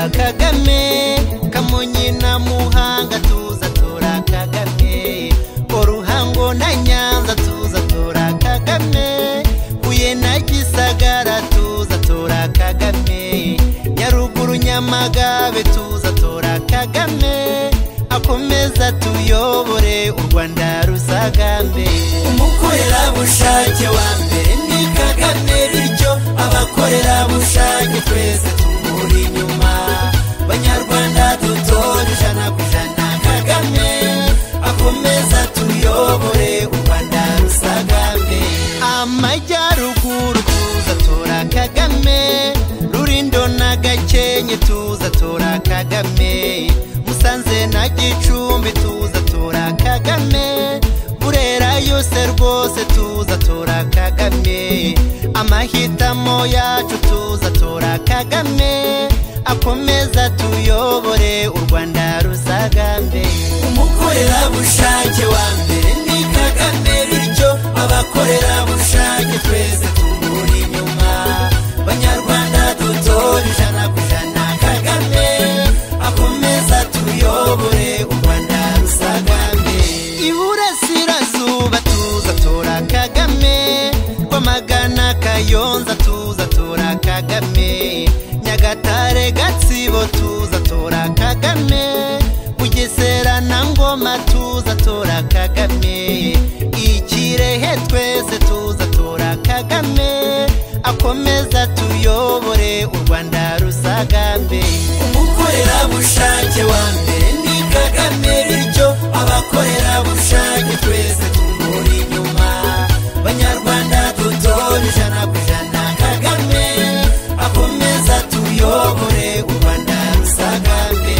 tora Kagame, Kamonyi na Muhanga tuza tora Kagame, Ruhango na Nyanza tuza tora Kagame, Huye na Gisagara tuza tora Kagame, Nyaruguru Nyamagabe tuza tora Kagame, akomeza tuyobore u Rwanda rusagambe. Umukorera bushake wa mbere ni Kagame, bityo abakorera bushake twese tumuri inyuma, Banyarwanda dutore ijana ku ijana Kagame, akomeza tuyobore u Rwanda rusagambe. Amajyaruguru tuza tora Kagame, Rulindo na Gakenke tuza tora Kagame, Musanze na Gicumbi tuza tora Kagame, Burera yose rwose tuza tora Kagame, amahitamo yacu tuza tora Kagame, akomeza tuyobore u Rwanda rusagambe. Umukorera bushake wa mbere ni Kagame, bityo abakorera bushake twese tumuri inyuma, Banyarwanda dutore ijana ku ijana Kagame, akomeza tuyobore u Rwanda rusagambe. Iburasirazuba tuza tora Kagame, Rwamagana Kayonza tuza tora Kagame, Nyagatare Gatsibo tuza tora Kagame, Bugesera na Ngoma tuza tora Kagame, Ikirehe twese tuza tora Kagame, akomeza tuyobore u Rwanda rusagambe. Umukorera bushake wa mbere ni Kagame, bityo abakorera bushake twese tumuri inyuma, Banyarwanda dutore ijana ku ijana Kagame, akomeza tuyobore u Rwanda rusagambe.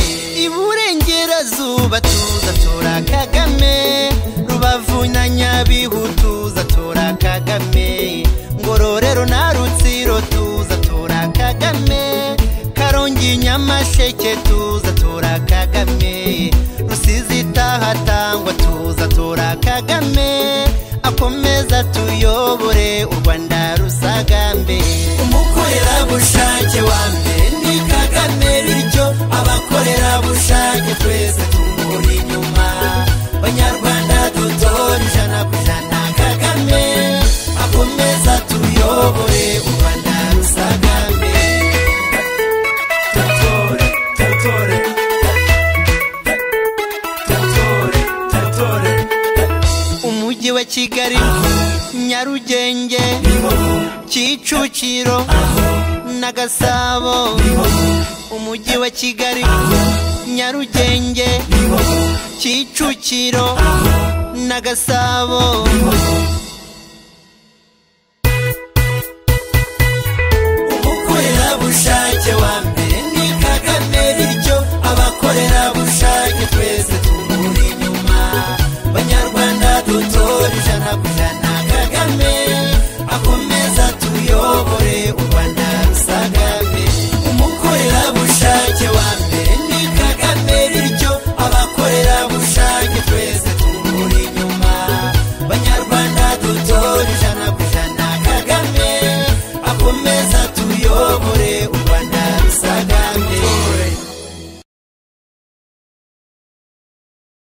Iburengerazuba tuza tora Kagame, Rubavu na Nyabihu tuza tora Kagame, Ngororero na Rutsiro tuza tora Kagame, Karongi Nyamasheke tuza tora Kagame, Rusizi Tahatangwa tuza tora Kagame, akomeza tuyobore u Rwanda rusagambe. Umukorera bushake wa mbere ni Kagame, bityo abakorera bushake twese tumuri inyuma, Banyarwanda dutore ijana ku ijana Kagame, akomeza tuyobore u Rwanda rusagambe. Umujyi wa Kigali, Nyarugenge, Kicukiro na Gasabo. Umujyi wa Kigali, Nyarugenge, Kicukiro na Gasabo.